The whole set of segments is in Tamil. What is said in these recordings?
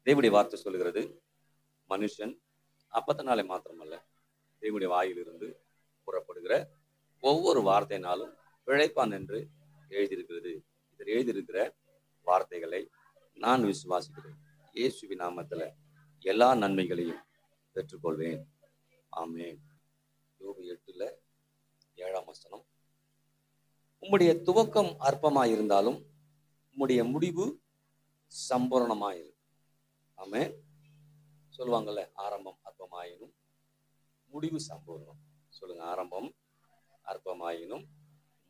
தேவனுடைய வார்த்தை சொல்லுகிறது, மனுஷன் அப்பத்தினாலே மாத்திரமல்ல, தேவனுடைய வாயிலிருந்து புறப்படுகிற ஒவ்வொரு வார்த்தையினாலும் பிழைப்பான் என்று எழுதியிருக்கிறது. இதில் எழுதியிருக்கிற வார்த்தைகளை நான் விசுவாசிக்கிறேன். இயேசுவின் நாமத்தில் எல்லா நன்மைகளையும் பெற்றுக்கொள்வேன். ஆமென். யோபு 8:7 உம்முடைய துவக்கம் அற்பமாயிருந்தாலும் உம்முடைய முடிவு சம்பூரணமாயிரு. ஆமென். சொல்லுவாங்கல்ல, ஆரம்பம் அற்பமாயினும் முடிவு சம்பூர்ணம். சொல்லுங்க, ஆரம்பம் அற்பமாயினும்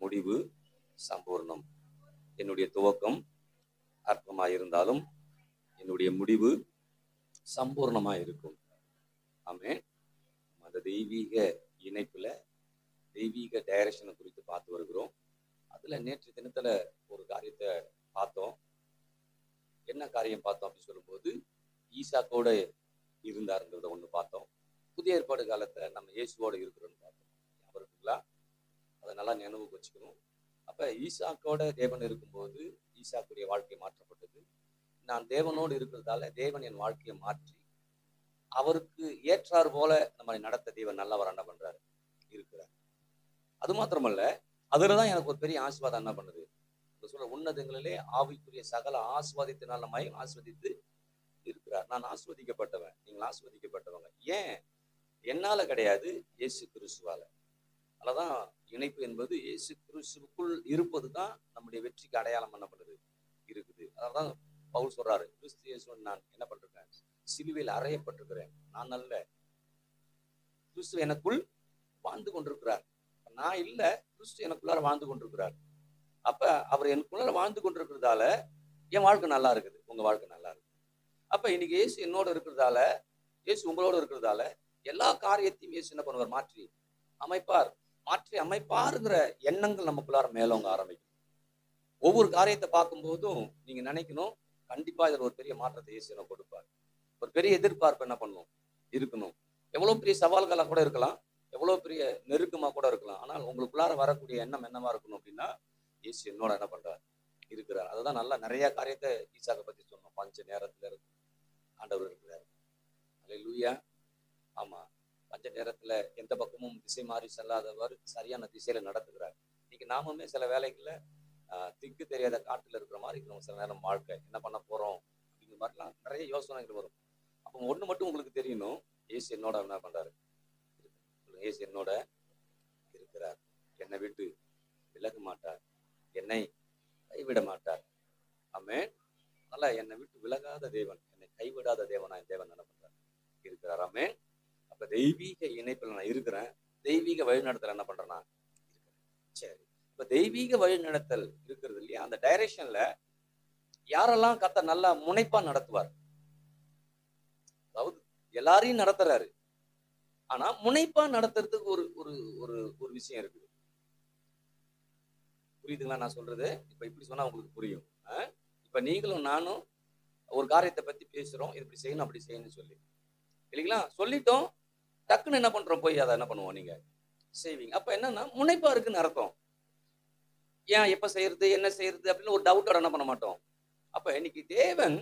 முடிவு சம்பூர்ணம். என்னுடைய துவக்கம் அற்பமாயிருந்தாலும் என்னுடைய முடிவு சம்பூர்ணமாயிருக்கும். ஆமென். அந்த தெய்வீக இணைப்புல தெய்வீக டைரக்ஷனை குறித்து பார்த்து வருகிறோம். அதுல நேற்று தினத்துல ஒரு காரியத்தை பார்த்தோம். என்ன காரியம் பார்த்தோம் அப்படின்னு சொல்லும்போது, ஈசாக்கோட இருந்தாருங்கிறத ஒண்ணு பார்த்தோம். புதிய ஏற்பாடு காலத்துல நம்ம இயேசுவோட இருக்கிறோம்னு பார்த்தோம். அவருக்குங்களா அதை நல்லா நினைவுக்கு வச்சுக்கணும். அப்ப ஈசாக்கோட தேவன் இருக்கும்போது ஈசாக்குடைய வாழ்க்கை மாற்றப்பட்டது. நான் தேவனோடு இருக்கிறதால தேவன் என் வாழ்க்கையை மாற்றி அவருக்கு ஏற்றாறு போல நம்மளை நடத்த தேவன் நல்லவர் என்ன பண்றாரு இருக்கிறார். அது மாத்திரமல்ல, அதுலதான் எனக்கு ஒரு பெரிய ஆசீர்வாதம் என்ன பண்ணுது சொல்ற, உன்னதங்களிலே ஆவிக்குரிய சகல ஆசீர்வாதத்தினால் நம்மை ஆசீர்வதித்து இருக்கிறார். நான் ஆசீர்வதிக்கப்பட்டவன், நீங்கள் ஆசீர்வதிக்கப்பட்டவங்க. ஏன்? என்னால கிடையாது, இயேசு கிறிஸ்துவால. அதனாலதான் இணைப்பு என்பது இயேசு கிறிஸ்துவுக்குள் இருப்பது தான் நம்முடைய வெற்றிக்கு அடையாளம் பண்ணப்படுது இருக்குது. அதனாலதான் பவுல் சொல்றாரு, கிறிஸ்து இயேசுவின் நான் என்ன பண்றேன், சிலுவையில் அறையப்பட்டிருக்கிறேன். நான் அல்ல, கிறிஸ்து எனக்குள் வாழ்ந்து கொண்டிருக்கிறார். நான் இல்ல, கிறிஸ்து எனக்குள்ளார வாழ்ந்து கொண்டிருக்கிறார். அப்ப அவர் எனக்குள்ளார வாழ்ந்து கொண்டிருக்கிறதால என் வாழ்க்கை நல்லா இருக்குது, உங்க வாழ்க்கை நல்லா இருக்கு. அப்ப இன்னைக்கு இயேசு என்னோட இருக்கிறதால, இயேசு உங்களோட இருக்கிறதால எல்லா காரியத்தையும் இயேசு என்ன பண்ணுவார், மாற்றி அமைப்பார். மாற்றி அமைப்பாருங்கிற எண்ணங்கள் நமக்குள்ளார மேலோங்க ஆரம்பிக்கும். ஒவ்வொரு காரியத்தை பார்க்கும் போதும் நீங்க நினைக்கணும், கண்டிப்பா இதுல ஒரு பெரிய மாற்றத்தை இயேசு எனக்கு கொடுப்பார். ஒரு பெரிய எதிர்பார்ப்பு என்ன பண்ணணும், இருக்கணும். எவ்வளவு பெரிய சவால்களா கூட இருக்கலாம், எவ்வளவு பெரிய நெருக்கமா கூட இருக்கலாம். ஆனால் உங்களுக்குள்ளார வரக்கூடிய எண்ணம் என்னவா இருக்கணும் அப்படின்னா, இயேசு என்னோட என்ன பண்றார், இருக்கிறார். அதுதான் நல்லா நிறைய காரியத்தை ஈசாக்கை பத்தி சொன்னோம். பஞ்ச நேரத்துல இருக்கு ஆண்டவர் இருக்கிறார். அல்லேலூயா. ஆமா, பஞ்ச நேரத்துல எந்த பக்கமும் திசை மாறி செல்லாதவர் சரியான திசையில நடத்துகிறார். இன்னைக்கு நாமுமே சில வேலைகள்ல திக்கு தெரியாத காட்டுல இருக்கிற மாதிரி நம்ம சில நேரம் வாழ்க்கை என்ன பண்ண போறோம் அப்படிங்கிற மாதிரிலாம் நிறைய யோசனைகள் வரும். அப்போ ஒண்ணு மட்டும் உங்களுக்கு தெரியணும், இயேசு என்னோட என்ன பண்றாரு, இயேசு என்னோட இருக்கிறார். என்னை விட்டு விலக மாட்டார், என்னை கைவிட மாட்டார். ஆமென். அதனால என்னை விட்டு விலகாத தேவன், என்னை கைவிடாத தேவனா என் தேவன் என்ன பண்றார், இருக்கிறார். ஆமென். அப்ப தெய்வீக இணைப்புல நான் இருக்கிறேன், தெய்வீக வழிநடத்தல் என்ன பண்றேன் நான் இருக்கிறேன். சரி, இப்ப தெய்வீக வழிநடத்தல் இருக்கிறது இல்லையா, அந்த டைரக்ஷன்ல யாரெல்லாம் கர்த்தர் நல்லா முனைப்பா நடத்துவார். அதாவது எல்லாரையும் நடத்துறாரு, ஆனா முனைப்பா நடத்துறதுக்கு ஒரு ஒரு ஒரு ஒரு விஷயம் இருக்குது. புரியுதுங்களா நான் சொல்றது? இப்ப இப்படி சொன்னா உங்களுக்கு புரியும். இப்ப நீங்களும் நானும் ஒரு காரியத்தை பத்தி பேசுறோம், இப்படி செய்யணும் அப்படி செய்யணும்னு சொல்லி, இல்லைங்களா? சொல்லிட்டோம், டக்குன்னு என்ன பண்றோம், போய் அதை என்ன பண்ணுவோம், நீங்க செய்வீங்க. அப்ப என்னன்னா முனைப்பா இருக்குன்னு அர்த்தம். ஏன், எப்ப செய்யறது, என்ன செய்யறது அப்படின்னு ஒரு டவுட்டோட என்ன பண்ண மாட்டோம். அப்ப இன்னைக்கு தேவன்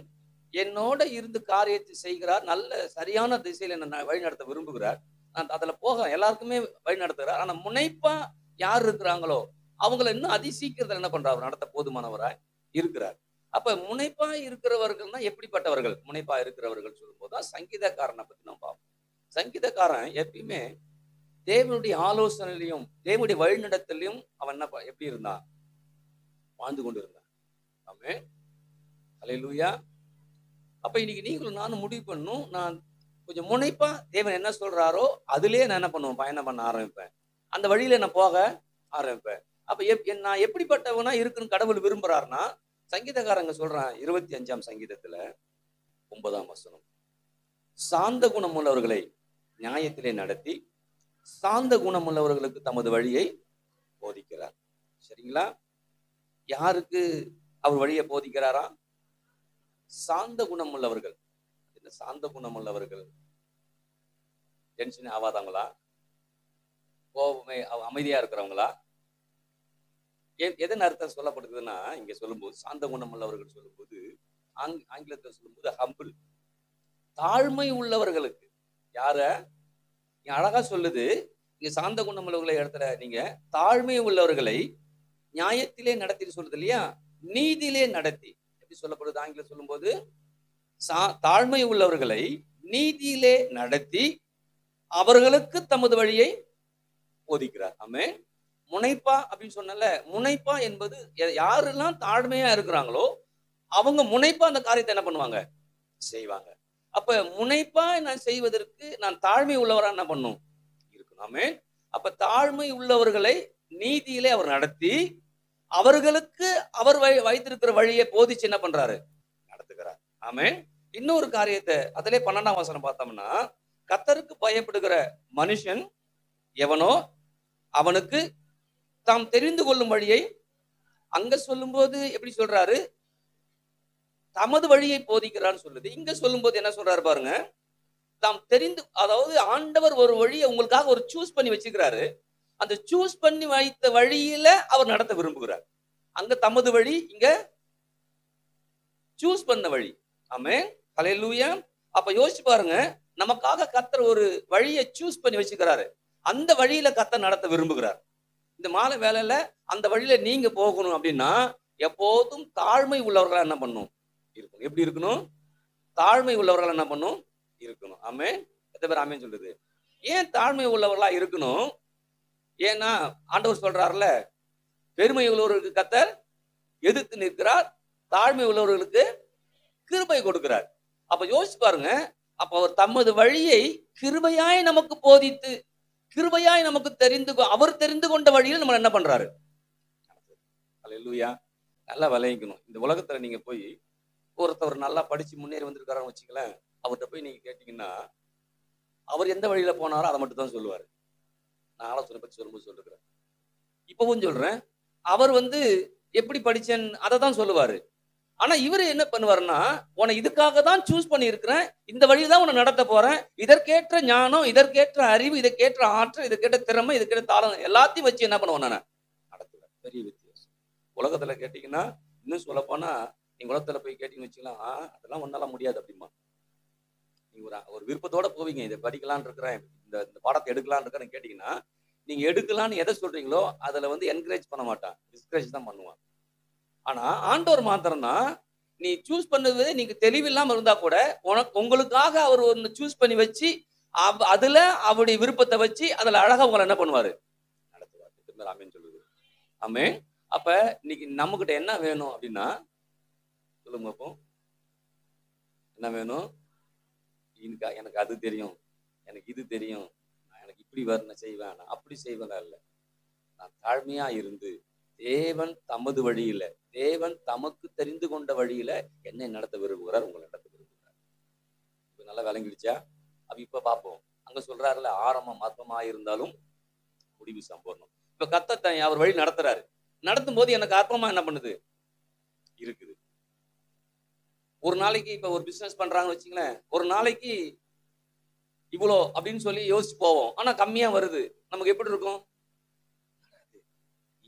என்னோட இருந்து காரியத்தை செய்கிறார், நல்ல சரியான திசையில என்ன வழி நடத்த விரும்புகிறார். நான் அதுல போக எல்லாருக்குமே வழி நடத்துகிறார். ஆனா முனைப்பா யார் இருக்கிறாங்களோ அவங்களை இன்னும் அதிசீக்கிரத்தில் என்ன பண்றாரு, நடத்த போதுமானவராய் இருக்கிறார். அப்ப முனைப்பா இருக்கிறவர்கள்னா எப்படிப்பட்டவர்கள்? முனைப்பா இருக்கிறவர்கள் சொல்லும்போது தான் சங்கீதக்காரனை பத்தி நம்ம பார்ப்போம். சங்கீதக்காரன் எப்பயுமே தேவனுடைய ஆலோசனையிலையும் தேவனுடைய வழிநடத்தலையும் அவன் என்ன எப்படி இருந்தான், வாழ்ந்து கொண்டு இருந்தான். ஆமென். அல்லேலூயா. அப்ப இன்னைக்கு நீங்களும் நானும் முடிவு பண்ணணும், நான் கொஞ்சம் முனைப்பா தேவன் என்ன சொல்றாரோ அதுலயே நான் என்ன பண்ணுவேன், பயணம் பண்ண ஆரம்பிப்பேன். அந்த வழியில நான் போக ஆரம்பிப்பேன். அப்ப நான் எப்படிப்பட்டவனா இருக்குன்னு கடவுள் விரும்புறாருன்னா, சங்கீதக்காரங்க சொல்றான் 25ஆம் சங்கீதத்துல 9 சாந்த குணம் உள்ளவர்களை நியாயத்திலே நடத்தி சாந்த குணம் உள்ளவர்களுக்கு தமது வழியை போதிக்கிறார். சரிங்களா? யாருக்கு அவர் வழியை போதிக்கிறாரா? சாந்த குணம் உள்ளவர்கள். சாந்த குணம் உள்ளவர்கள் டென்ஷன் ஆகாதவங்களா, கோபமே அமைதியா இருக்கிறவங்களா? எதன் அர்த்தம் சொல்லப்படுதுன்னா, இங்க சொல்லும்போது சாந்த குணம் உள்ளவர்கள் சொல்லும்போது ஆங்கிலத்தில் சொல்லும்போது ஹம்பிள். தாழ்மை உள்ளவர்களுக்கு. யார அழகா சொல்லுது இங்க, சாந்த குணம் உள்ளவர்களை இடத்துல நீங்க தாழ்மை உள்ளவர்களை நியாயத்திலே நடத்தி சொல்லுது இல்லையா, நீதியிலே நடத்தி. எப்படி சொல்லப்படுது ஆங்கிலம் சொல்லும்போது, தாழ்மை உள்ளவர்களை நீதியிலே நடத்தி அவர்களுக்கு தமது வழியை போதிக்கிறார். ஆமென். முனைப்பா அப்படின்னு சொன்னல, முனைப்பா என்பது யாரெல்லாம் தாழ்மையா இருக்கிறாங்களோ அவங்க முனைப்பா அந்த காரியத்தை என்ன பண்ணுவாங்க, செய்வாங்க. அப்ப முனைப்பா நான் செய்வதற்கு நான் தாழ்மை உள்ளவரா என்ன பண்ணும் இருக்கணும். ஆமென். அப்ப தாழ்மை உள்ளவர்களை நீதியிலே அவர் நடத்தி அவர்களுக்கு அவர் வைத்திருக்கிற வழியை போதிச்சு என்ன பண்றாரு, நடத்துகிறார். ஆமென். இன்னொரு காரியத்தை அதிலே 12ஆம் வசனம் பார்த்தோம்னா, கர்த்தருக்கு பயப்படுகிற மனுஷன் எவனோ அவனுக்கு தாம் தெரிந்து கொள்ளும் வழியை, அங்க சொல்லும்போது எப்படி சொல்றாரு, தமது வழியை போதிக்கிறான்னு சொல்லுது. இங்க சொல்லும்போது என்ன சொல்றாரு பாருங்க, தாம் தெரிந்து, அதாவது ஆண்டவர் ஒரு வழியை உங்களுக்காக ஒரு சூஸ் பண்ணி வச்சுக்கிறாரு. அந்த சூஸ் பண்ணி வைத்த வழியில அவர் நடத்த விரும்புகிறார். அங்க தமது வழி, இங்க சூஸ் பண்ண வழி. ஆமென். ஹல்லேலூயா. அப்ப யோசிச்சு பாருங்க, நமக்காக கர்த்தர் ஒரு வழியை சூஸ் பண்ணி வச்சுக்கிறாரு. அந்த வழியில கர்த்தர் நடத்த விரும்புகிறார். இந்த மாலை வேலையில அந்த வழியில நீங்க போகணும் அப்படின்னா எப்போதும் தாழ்மை உள்ளவர்களா என்ன பண்ணும் இருக்கணும். எப்படி இருக்கணும், தாழ்மை உள்ளவர்களா என்ன பண்ணும் இருக்கணும். ஆமென். எத்தனை பேர் ஆமென் சொல்லுது? ஏன் தாழ்மை உள்ளவர்களா இருக்கணும்? ஏன்னா ஆண்டவர் சொல்றாருல, பெருமை உள்ளவர்களுக்கு கர்த்தர் எதிர்த்து நிற்கிறார், தாழ்மை உள்ளவர்களுக்கு கிருபை கொடுக்கிறார். அப்ப யோசிச்சு பாருங்க, அப்ப அவர் தமது வழியை கிருபையாய் நமக்கு போதித்து, கிருபையாய் நமக்கு அவர் தெரிந்து கொண்ட வழியில் நம்ம என்ன பண்றாரு. அல்லேலூயா. நல்லா விளைவிக்கணும். இந்த உலகத்துல நீங்க போய் ஒருத்தவர் நல்லா படிச்சு முன்னேறி வந்திருக்காருன்னு வச்சுக்கலேன், அவர்கிட்ட போய் நீங்க கேட்டீங்கன்னா அவர் எந்த வழியில போனாரோ அதை மட்டும் தான் சொல்லுவாரு. நான் ஆலோசனை பத்தி சொல்லும்போது சொல்லிருக்கிறேன், இப்பவும் சொல்றேன். அவர் எப்படி படிச்சேன் அதை தான் சொல்லுவாரு. ஆனா இவரு என்ன பண்ணுவாருன்னா, உன்னை இதுக்காக தான் சூஸ் பண்ணி இருக்கிறேன், இந்த வழியில தான் உன்னை நடத்த போறேன், இதற்கேற்ற ஞானம், இதற்கேற்ற அறிவு, இதற்கேற்ற ஆற்றல், இதற்கேற்ற திறமை, இதற்கேற்ற தாளம் எல்லாத்தையும் வச்சு என்ன பண்ணுவேன் நான் நடத்துவேன். பெரிய வித்தியாசம். உலகத்துல கேட்டீங்கன்னா, இன்னும் சொல்ல போனா நீங்க உலகத்துல போய் கேட்டீங்கன்னு வச்சுக்கலாம், அதெல்லாம் ஒன்னால முடியாது அப்படிமா. நீங்க ஒரு விருப்பத்தோட போவீங்க, இதை படிக்கலான்னு இருக்கிறேன், இந்த பாடத்தை எடுக்கலான்னு இருக்கிறேன்னு கேட்டீங்கன்னா, நீங்க எடுக்கலான்னு எதை சொல்றீங்களோ அதுல என்கரேஜ் பண்ண மாட்டான், டிஸ்கரேஜ் தான் பண்ணுவான். ஆனா ஆண்டவர் மாத்திரம்தான், நீ சூஸ் பண்ணுவது நீங்க தெளிவில்லாம இருந்தா கூட உங்களுக்காக அவர் ஒன்னு சூஸ் பண்ணி வச்சு அதுல அவருடைய விருப்பத்தை வச்சு அதுல அழகா உங்களை என்ன பண்ணுவாரு, நடத்துவார். ஆமென் சொல்லுது. ஆமென். அப்ப இன்னைக்கு நம்ம கிட்ட என்ன வேணும் அப்படின்னா, சொல்லுங்க அப்போ என்ன வேணும்? எனக்கு அது தெரியும், எனக்கு இது தெரியும், எனக்கு இப்படி வரணும் செய்வேன், நான் அப்படி செய்வேன் இல்ல. நான் தாழ்மையா இருந்து தேவன் தமது வழியில, தேவன் தமக்கு தெரிந்து கொண்ட வழியில என்னை நடத்த விரும்புகிறார், உங்களை நடத்த விரும்புகிறார். இப்ப நல்லா விளங்கிடுச்சா? அப்ப இப்ப பார்ப்போம். அங்க சொல்றாருல, ஆரம்பம் மர்மமா இருந்தாலும் முடிவு சம்பூர்ணம். இப்ப கர்த்தர் அவர் வழி நடத்துறாரு. நடத்தும் போது எனக்கு அற்பமா என்ன பண்ணுது இருக்குது. ஒரு நாளைக்கு இப்ப ஒரு பிசினஸ் பண்றாங்கன்னு வச்சுங்களேன், ஒரு நாளைக்கு இவ்வளோ அப்படின்னு சொல்லி யோசிச்சு போவோம். ஆனா கம்மியா வருது, நமக்கு எப்படி இருக்கும்?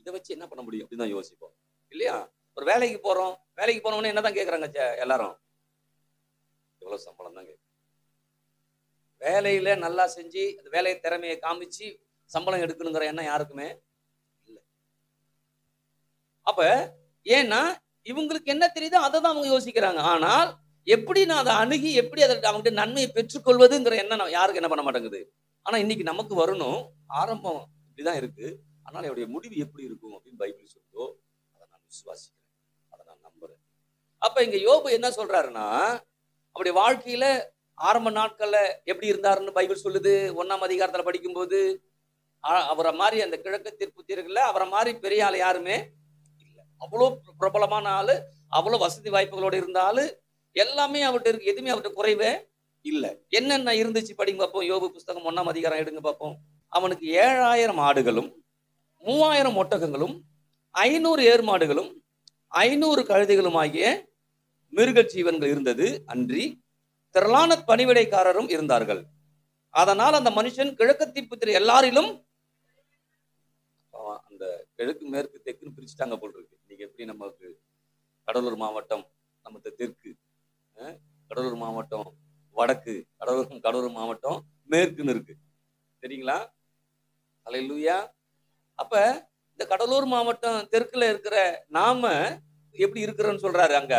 இதை வச்சு என்ன பண்ண முடியும் அப்படின்னு தான் யோசிப்போம் இல்லையா? ஒரு வேலைக்கு போறோம், வேலைக்கு போனோம்னே என்னதான் கேட்கறாங்க எல்லாரும்? எவ்வளவு சம்பளம் தான் கேட்க. வேலையில நல்லா செஞ்சு அந்த வேலையை திறமையை காமிச்சு சம்பளம் எடுக்கணுங்கிற எண்ணம் யாருக்குமே இல்லை. அப்ப ஏன்னா இவங்களுக்கு என்ன தெரியுதோ அதை தான் அவங்க யோசிக்கிறாங்க. ஆனால் எப்படி நான் அதை அணுகி எப்படி அதை அவங்க நன்மையை பெற்றுக்கொள்வதுங்கிற எண்ணம் யாருக்கு என்ன பண்ண மாட்டேங்குது. ஆனா இன்னைக்கு நமக்கு வரணும். ஆரம்பம் இப்படிதான் இருக்கு, ஆனால் என்னுடைய முடிவு எப்படி இருக்கும் அப்படின்னு பைபிள் சொல்லுதோ அதை நான் விசுவாசிக்கிறேன், அதை நான் நம்புறேன். அப்ப இங்க யோபு என்ன சொல்றாருன்னா, அவருடைய வாழ்க்கையில ஆரம்ப நாட்கள்ல எப்படி இருந்தாருன்னு பைபிள் சொல்லுது. 1ஆம் அதிகாரத்துல படிக்கும்போது அவரை மாதிரி அந்த கிழக்கு புத்திரர்கள்ல அவரை மாதிரி பெரிய ஆள் யாருமே இல்லை. அவ்வளோ பிரபலமான ஆளு, அவ்வளோ வசதி வாய்ப்புகளோடு இருந்த ஆளு, எல்லாமே அவர்கிட்ட இருக்கு, எதுவுமே அவர்கிட்ட குறைவே இல்லை. என்னென்ன இருந்துச்சு படிங்க பார்ப்போம். யோபு புஸ்தகம் 1ஆம் அதிகாரம் எடுங்க பார்ப்போம். அவனுக்கு 7000 ஆடுகளும் 3000 ஒட்டகங்களும் 500 ஏர் மாடுகளும் 500 கழுதைகளும் ஆகிய மிருக ஜீவன்கள் இருந்தது அன்றி திரளான பணிவிடைக்காரரும் இருந்தார்கள். அதனால் அந்த மனுஷன் கிழக்கத்தி புத்திர எல்லாரிலும், அந்த கிழக்கு மேற்கு தெக்குன்னு பிரிச்சுட்டாங்க போல் இருக்கு. இன்னைக்கு எப்படி நமக்கு கடலூர் மாவட்டம், நம்ம தெற்கு கடலூர் மாவட்டம் வடக்கு, கடலூர் மாவட்டம் மேற்குன்னு இருக்கு. சரிங்களா? அல்லேலூயா. அப்ப இந்த கடலூர் மாவட்டம் தெற்குல இருக்கிற நாம எப்படி இருக்கிறோம்னு சொல்றாரு அங்க.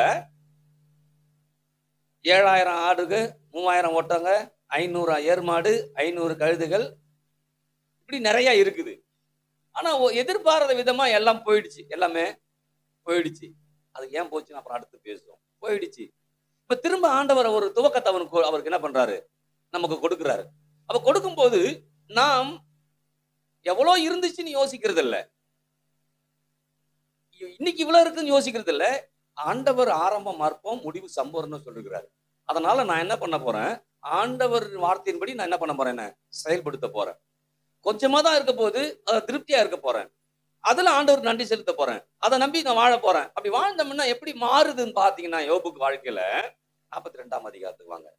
7000 ஆடுக, 3000 ஒட்டங்க, 500 ஏர்மாடு, 500 கழுதைகள், இப்படி நிறைய இருக்குது. ஆனா எதிர்பாராத விதமா எல்லாம் போயிடுச்சு. எல்லாமே போயிடுச்சு. அது ஏன் போச்சுன்னு அப்புறம் அடுத்து பேசுவோம். போயிடுச்சு. இப்ப திரும்ப ஆண்டவர் ஒரு துவக்கத்தை அவருக்கு என்ன பண்றாரு? நமக்கு கொடுக்கிறாரு. அப்ப கொடுக்கும்போது நாம் எவ்வளவு இருந்துச்சுன்னு யோசிக்கிறது இல்ல. இன்னைக்கு இவ்வளவு இருக்குன்னு யோசிக்கிறது இல்ல. ஆண்டவர் ஆரம்பம் அற்பம், முடிவு சம்பூர்ணம் சொல்லிருக்கிறாரு. அதனால நான் என்ன பண்ண போறேன்? ஆண்டவர் வார்த்தையின்படி நான் என்ன பண்ண போறேன்? செயல்படுத்த போறேன். கொஞ்சமா தான் இருக்க போது, திருப்தியா இருக்க போறேன். அதுல ஆண்டவர் நன்றி செலுத்த போறேன். அதை நம்பி நான் வாழ போறேன். அப்படி வாழ்ந்தோம்னா எப்படி மாறுதுன்னு பாத்தீங்கன்னா, யோபுக்கு வாழ்க்கையில 42ஆம் அதிகாரத்துக்கு வாங்க.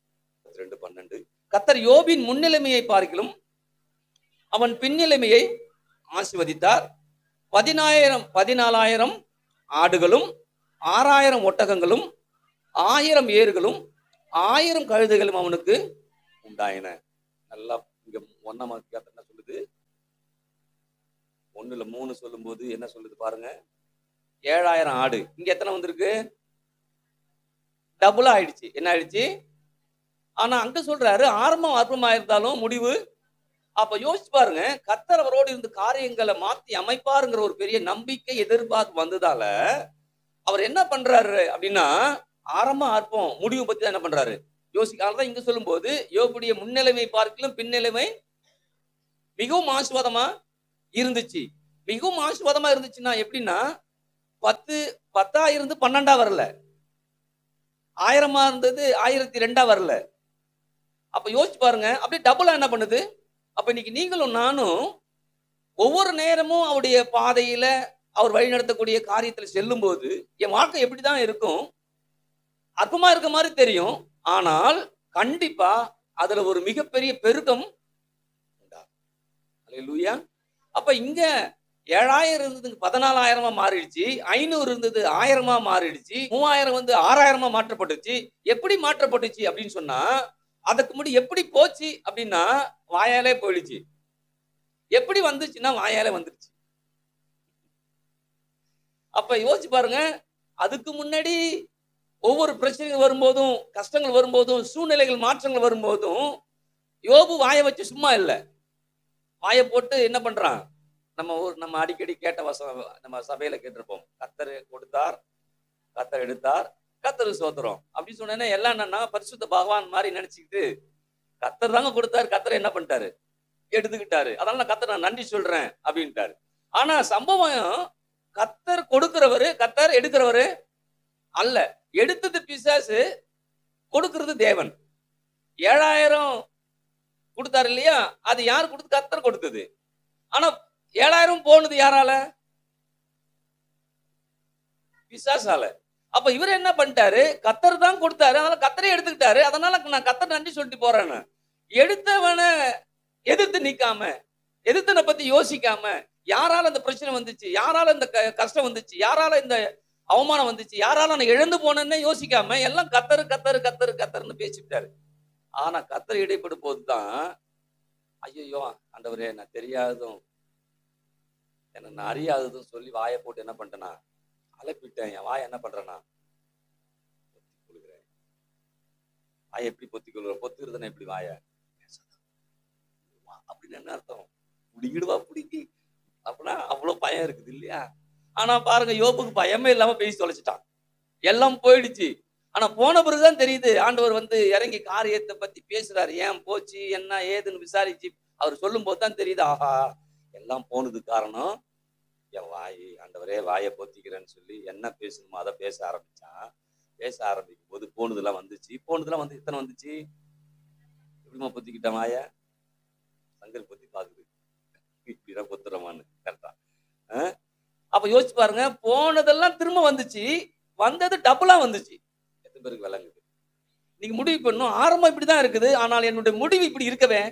42:12. கர்த்தர் யோபின் முன்னிலைமையை பார்க்கிலும் அவன் பின்னிலைமையை ஆசீர்வதித்தார். 14,000 ஆடுகளும் 6,000 ஒட்டகங்களும் 1000 ஏறுகளும் 1000 கழுதைகளும் அவனுக்கு உண்டாயின. நல்லா இங்க 1ஆம் அதிகாரத்துல என்ன சொல்லுது? 1:3 சொல்லும் போது என்ன சொல்லுது பாருங்க. 7000 ஆடு. இங்க எத்தனை வந்திருக்கு? டபுளா ஆயிடுச்சு. என்ன ஆயிடுச்சு? ஆனா அங்க சொல்றாரு ஆரம்பம் அற்பமா இருந்தாலும் முடிவு. அப்ப யோசிச்சு பாருங்க. கர்த்தர் அவரோடு இருந்து காரியங்களை மாத்தி அமைப்பாருங்கிற ஒரு பெரிய நம்பிக்கை எதிர்பார்ப்பு வந்ததால அவர் என்ன பண்றாரு அப்படின்னா, ஆரம்பம் அற்பம், முடிவு பத்தி தான் என்ன பண்றாரு யோசிக்காதான். இங்க சொல்லும் போது யோபுடைய முன்னிலைமை பார்க்கலும் பின்னிலைமை மிகவும் ஆசீர்வாதமா இருந்துச்சு. மிகவும் ஆசீர்வாதமா இருந்துச்சுன்னா எப்படின்னா, 10 இருந்து 12 வரல, 1000 இருந்தது 1002 வரல. அப்ப யோசிச்சு பாருங்க. அப்படியே டபுளா என்ன பண்ணுது? அப்ப இன்னைக்கு நீங்களும் நானும் ஒவ்வொரு நேரமும் அவருடைய பாதையில அவர் வழி நடத்தக்கூடிய காரியத்தில் செல்லும் போது என் வாழ்க்கை எப்படிதான் இருக்கும்? அற்பமா இருக்க மாதிரி தெரியும். ஆனால் கண்டிப்பா அதுல ஒரு மிகப்பெரிய பெருக்கம் உண்டாகும். அல்லேலூயா. அப்ப இங்க 7000 இருந்தது 14,000 மாறிடுச்சு. 500 இருந்தது 1000 மாறிடுச்சு. 3000 6,000 மாற்றப்பட்டுச்சு. எப்படி மாற்றப்பட்டுச்சு அப்படின்னு சொன்னா, அதுக்கு முன்னாடி எப்படி போச்சு அப்படின்னா வாயாலே போயிடுச்சு. எப்படி வந்துச்சுன்னா வாயாலே வந்துருச்சு. அப்ப யோசிச்சு பாருங்க. அதுக்கு முன்னாடி ஒவ்வொரு பிரச்சனைகள் வரும்போதும், கஷ்டங்கள் வரும்போதும், சூழ்நிலைகள் மாற்றங்கள் வரும்போதும் யோபு வாயை வச்சு சும்மா இல்ல. வாயை போட்டு என்ன பண்றான்? நம்ம அடிக்கடி கேட்ட வசனம் நம்ம சபையில கேட்டிருப்போம். கர்த்தர் கொடுத்தார், கர்த்தர் எடுத்தார், கர்த்தருக்கு ஸ்தோத்திரம் அப்படின்னு சொன்னேன்னா எல்லாம் என்னன்னா பரிசுத்த பகவான் மாதிரி நினைச்சுக்கிட்டு கர்த்தர் தாங்க கொடுத்தாரு, கர்த்தர் என்ன பண்ணிட்டாரு? எடுத்துக்கிட்டாரு. அதனால நான் கர்த்தர் நன்றி சொல்றேன் அப்படின்ட்டாரு. ஆனா சம்பவம் கர்த்தர் கொடுக்கிறவரு, கர்த்தர் எடுக்கிறவரு அல்ல. எடுத்தது பிசாசு, கொடுக்கிறது தேவன். 7000 கொடுத்தாரு இல்லையா? அது யார் கொடுத்து? கர்த்தர் கொடுத்தது. ஆனா 7000 போனது யாரால? பிசாசால. அப்ப இவர் என்ன பண்ணிட்டாரு? கர்த்தர் தான் கொடுத்தாரு, அதனால கர்த்தரே எடுத்துக்கிட்டாரு. அதனால நான் கர்த்தர் நன்றி சொல்லிட்டு போறேன்னு எடுத்தவன எதிர்த்து நிக்காம, எதிர்த்தனை பத்தி யோசிக்காம, யாரால இந்த பிரச்சனை வந்துச்சு, யாரால இந்த கஷ்டம் வந்துச்சு, யாரால இந்த அவமானம் வந்துச்சு, யாரால நான் இழந்து போனேன்னு யோசிக்காம எல்லாம் கர்த்தர் கர்த்தர் கர்த்தர் கர்த்தர்னு பேசிட்டாரு. ஆனா கர்த்தர் இடைப்படும் போதுதான், ஐயோ ஆண்டவரே நான் தெரியாததும் என்ன நான் அறியாததும் சொல்லி வாயை போட்டு என்ன பண்ணிட்டேனா அலப்பிட்டேன். என் வாயை என்ன பண்றேன்னா பொத்தி கொள்கிறேன். வாயை எப்படி பொத்தி கொள்கிறேன்? பொத்துக்கிறதுனா எப்படி வாயை அப்படின்னு என்ன அர்த்தம்? பிடிக்கிடுவா பிடிக்கி அப்படின்னா அவ்வளவு பயம் இருக்குது இல்லையா? ஆனா பாருங்க, யோபுக்கு பயமே இல்லாம பேசி தொலைச்சிட்டான். எல்லாம் போயிடுச்சு. ஆனா போன பிறகுதான் தெரியுது, ஆண்டவர் இறங்கி காரியத்தை பத்தி பேசுறாரு. ஏன் போச்சு, என்ன ஏதுன்னு விசாரிச்சு அவர் சொல்லும் போது தான் தெரியுது, ஆஹா எல்லாம் போனது காரணம் என் வாய். ஆண்டவரே வாயை பொத்திக்கிறேன்னு சொல்லி என்ன பேசணுமோ அதை பேச ஆரம்பிச்சான். பேச ஆரம்பிக்கும் போது போனதெல்லாம் வந்துச்சு. போனதெல்லாம் இத்தனை வந்துச்சு. எப்படிமா பொத்திக்கிட்டேன் வாய? சங்கல் பொத்தி பாக்குது, இப்படிதான் பொத்துறமான்னு. கரெக்டா? அப்ப யோசிச்சு பாருங்க. போனதெல்லாம் திரும்ப வந்துச்சு, வந்தது டபுளா வந்துச்சு. எத்தனை பேருக்கு விளங்குது? நீங்க முடிவு பண்ணும், ஆரம்பம் இப்படிதான் இருக்குது, ஆனால் என்னுடைய முடிவு இப்படி இருக்கவே.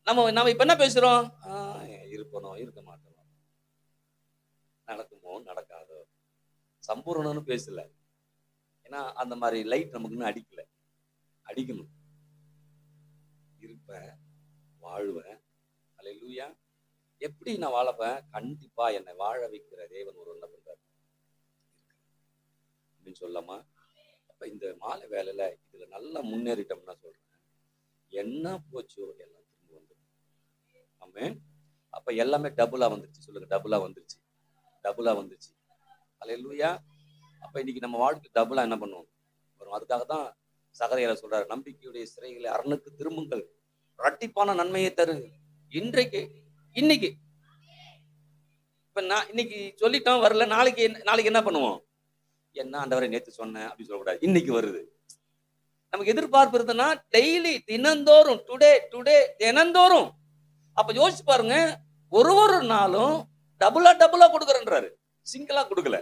நம்ம இப்ப என்ன பேசுறோம்? இருப்பனோ இருக்க மாட்டோம், நடக்குமோ நடக்காதோ, சம்பூர்ணம்னு பேசல. ஏன்னா அந்த மாதிரி லைட் நமக்குன்னு அடிக்கல. அடிக்கணும். இருப்பேன், வாழ்வேன். அல்லேலூயா. எப்படி நான் வாழப்பேன்? கண்டிப்பா என்னை வாழ வைக்கிற தேவன் ஒரு என்ன பண்றாரு அப்படின்னு சொல்லலாமா? அப்ப இந்த மாலை வேலையில இதுல நல்லா முன்னேறிட்டோம்னா சொல்றேன், என்ன போச்சோ எல்லாம் திரும்ப வந்துடும். ஆமென். அப்ப எல்லாமே டபுளா வந்துருச்சு. சொல்லுங்க, டபுளா வந்துருச்சு. டபுளா வந்துருச்சு. அல்லேலூயா. அப்ப இன்னைக்கு நம்ம வாழ்க்கை டபுளா என்ன பண்ணுவோம் வரும். அதுக்காக தான் சகரியால சொல்றாரு, நம்பிக்கையுடைய சிறைகளை அரணுக்கு திரும்புங்கள், இரட்டிப்பான நன்மையை தருங்க. இன்றைக்கு, இன்னைக்கு இப்ப நான் இன்னைக்கு சொல்லிட்டோம் வரல, நாளைக்கு என்ன பண்ணுவோம்? என்ன ஆண்டவரை நேத்து சொன்னேன் அப்படின்னு சொல்லக்கூடாது. இன்னைக்கு வருது. நமக்கு எதிர்பார்ப்பு இருந்ததுன்னா டெய்லி, தினந்தோறும், டுடே டுடே தினந்தோறும். அப்ப யோசிச்சு பாருங்க, ஒரு நாளும் டபுளா கொடுக்குறேன்றாரு, சிங்கிளா கொடுக்கல.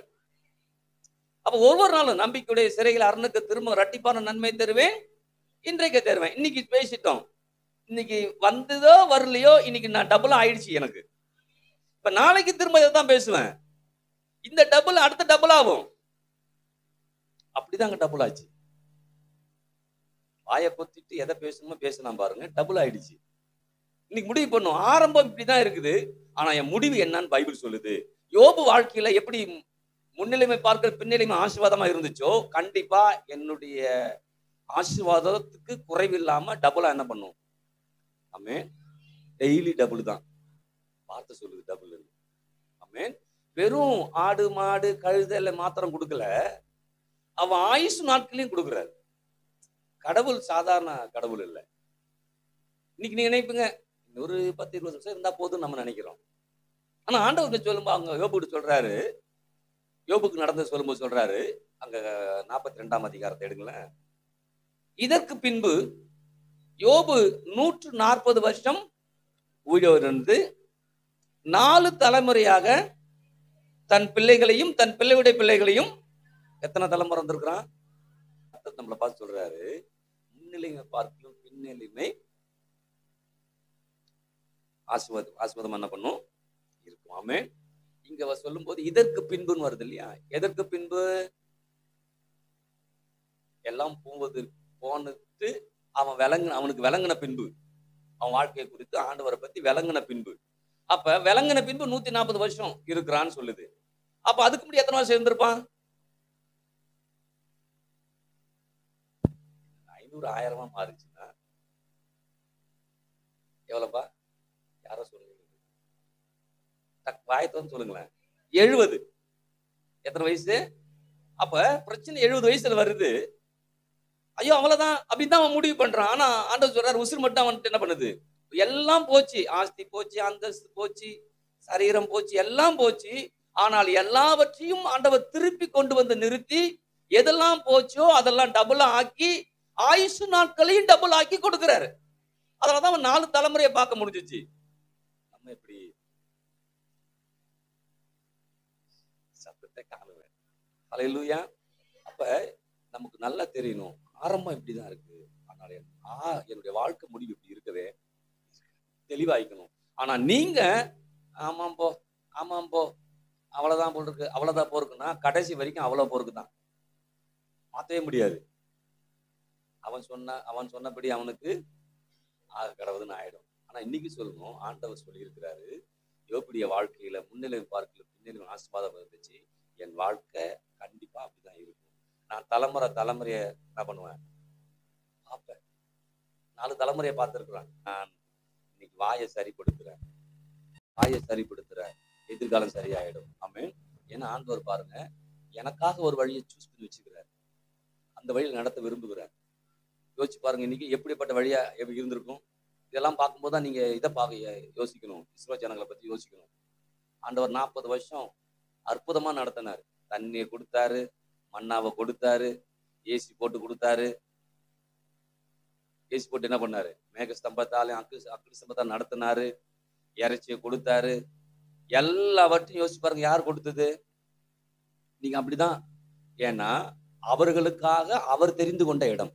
அப்ப ஒவ்வொரு நாளும் நம்பிக்கையுடைய சிறைகள் அரணுக்கு திரும்ப இரட்டிப்பான நன்மை தருவேன், இன்றைக்கு தருவேன். இன்னைக்கு பேசிட்டோம், இன்னைக்கு வந்ததோ வரலையோ, இன்னைக்கு நான் டபுளா ஆயிடுச்சு எனக்கு. இப்ப நாளைக்கு திரும்ப இதான் பேசுவேன். இந்த டபுள் அடுத்த டபுள் ஆகும். அப்படிதாங்க டபுள் ஆச்சு. வாயை கொத்திட்டு எதை பேசணுமோ பேசலாம் பாருங்க, டபுள் ஆயிடுச்சு. இன்னைக்கு முடிவு பண்ணும், ஆரம்பம் இப்படிதான் இருக்குது, ஆனா என் முடிவு என்னன்னு பைபிள் சொல்லுது. யோபு வாழ்க்கையில எப்படி முன்னிலைமை பார்க்கிற பின்னிலைமை ஆசீர்வாதமா இருந்துச்சோ, கண்டிப்பா என்னுடைய ஆசீர்வாதத்துக்கு குறைவில்லாம டபுளா என்ன பண்ணும். ஆமென். டெய்லி டபுள் தான். வார்த்தை சொல்லுது டபுள். ஆமென். வெறும் ஆடு மாடு கழுதை மாத்திரம் கொடுக்கல, அவன் ஆயுசு நாட்களையும் கொடுக்குறாரு. கடவுள் சாதாரண கடவுள் இல்லை. இன்னைக்கு நீங்க நினைப்பீங்க, ஒரு 10-20 வருஷம் இருந்தா போதும் நம்ம நினைக்கிறோம். ஆனா ஆண்டவருக்கு சொல்லும்போது அவங்க யோபுக்கு சொல்றாரு, யோபுக்கு நடந்தது சொல்லும்போது சொல்றாரு, அங்க 42ஆம் அதிகாரத்தை எடுங்களேன். இதற்கு பின்பு யோபு 140 வருஷம் உயிரோடு 4 தலைமுறையாக தன் பிள்ளைகளையும் தன் பிள்ளையுடைய பிள்ளைகளையும், எத்தனை தலைமுறை வந்திருக்கிறான் நம்மளை பார்த்து சொல்றாரு, முன்னிலைமை பார்க்கலும் பின்னிலைமை ஆசீர்வாதம் என்ன பண்ணும் இருக்கும். ஆமென். இங்க சொல்லும் போது இதற்கு பின்புன்னு வருது இல்லையா? எதற்கு பின்பு? எல்லாம் போனது அவனுக்கு விளங்கின பின்பு, அவன் வாழ்க்கையை குறித்து ஆண்டவரை பத்தி விளங்கின பின்பு. அப்ப விளங்கின பின்பு 140 வருஷம் இருக்கிறான்னு சொல்லுது. அப்ப அதுக்கு முன்னாடி எத்தனை வருஷம் இருந்திருப்பான்? 500 1000 மாறிச்சுன்னா எவ்வளவுப்பா? யாரோ சொல்லுங்க, வாயத்தோன்னு சொல்லுங்களேன். 70. எத்தனை வயசு? அப்ப பிரச்சனை 70 வயசுல வருது. ஐயோ அவ்வளவுதான் அப்படின்னு தான் அவன் முடிவு பண்றான். ஆனா ஆண்டவர் சொல்றாரு, உசுறு மட்டும் அவன்கிட்ட என்ன பண்ணுது? எல்லாம் போச்சு, ஆஸ்தி போச்சு, அந்தஸ்து போச்சு, சரீரம் போச்சு, எல்லாம் போச்சு. ஆனால் எல்லாவற்றையும் ஆண்டவர் திருப்பி கொண்டு வந்து நிறுத்தி, எதெல்லாம் போச்சோ அதெல்லாம் டபுளா ஆக்கி, ஆயுசு நாட்களையும் டபுள் ஆக்கி கொடுக்கிறாரு. அதனாலதான் அவன் 4 தலைமுறையை பார்க்க முடிஞ்சிச்சு. நம்ம எப்படி சத்தத்தை காணுவேன். அல்லேலூயா. அப்ப நமக்கு நல்லா தெரியணும், ஆரம்பம் இப்படிதான் இருக்கு, ஆனால் என்னுடைய வாழ்க்கை முடிவு இப்படி இருக்கவே தெளிவாய்க்கணும். ஆனா நீங்க ஆமாம் போ அவ்வளவுதான் போல் இருக்கு, அவ்வளவுதான் போருக்குன்னா கடைசி வரைக்கும் அவ்வளவு போருக்கு தான், மாற்றவே முடியாது. அவன் சொன்னபடி அவனுக்கு கடவுள்னு ஆயிடும். ஆனா இன்னைக்கு சொல்லணும், ஆண்டவர் சொல்லி இருக்கிறாரு, யோபுடைய வாழ்க்கையில முன்னிலை பார்க்கல பின்னிலை ஆசீர்வாதம் இருந்துச்சு, என் வாழ்க்கை கண்டிப்பா அப்படிதான் இருக்கும். நான் தலைமுறைய என்ன பண்ணுவேன் பார்ப்பேன். 4 தலைமுறையை பார்த்திருக்கிறான். நான் இன்னைக்கு வாயை சரிப்படுத்துறேன், எதிர்காலம் சரியாயிடும். ஆமென். ஏன்னா ஆண்டவர் பாருங்க, எனக்காக ஒரு வழியை சூஸ் பண்ணி வச்சுக்கிறார், அந்த வழியில் நடத்த விரும்புகிறார். யோசிச்சு பாருங்க, இன்னைக்கு எப்படிப்பட்ட வழியா இருந்திருக்கும். இதெல்லாம் பார்க்கும்போது தான் நீங்க இதை யோசிக்கணும், இஸ்ரோ ஜனங்களை பத்தி யோசிக்கணும். ஆண்டவர் 40 வருஷம் அற்புதமா நடத்தினார். தண்ணியை கொடுத்தாரு, மன்னாவை கொடுத்தாரு, ஏசி போட்டு கொடுத்தாரு. ஏசி போட்டு என்ன பண்ணாரு? மேக ஸ்தம்பத்தாலையும் அக்கினி ஸ்தம்பத்தால் நடத்தினாரு, இறைச்சியை கொடுத்தாரு. எல்லாவற்றையும் யோசிச்சு பாருங்க, யார் கொடுத்தது? நீங்க அப்படிதான். ஏன்னா அவர்களுக்காக அவர் தெரிந்து கொண்ட இடம்,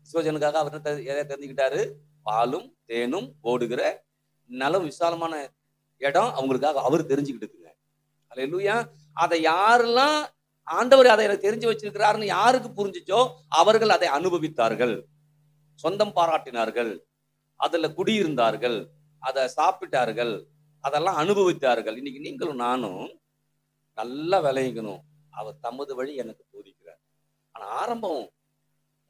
இஸ்ரோஜனுக்காக அவர் எதை தெரிஞ்சுக்கிட்டாரு? பாலும் தேனும் ஓடுகிற நலம் விசாலமான இடம் அவங்களுக்காக அவர் தெரிஞ்சுக்கிட்டுங்க. அல்லேலூயா. அதை யாரெல்லாம் ஆண்டவர் அதை எனக்கு தெரிஞ்சு வச்சிருக்கிறாருன்னு யாருக்கு புரிஞ்சிச்சோ அவர்கள் அதை அனுபவித்தார்கள், சொந்தம் பாராட்டினார்கள், அதுல குடியிருந்தார்கள், அதை சாப்பிட்டார்கள், அதெல்லாம் அனுபவித்தார்கள். இன்னைக்கு நீங்களும் நானும் நல்லா விளையணும். அவர் தமது வழி எனக்கு போதிக்கிறார். ஆனா ஆரம்பம்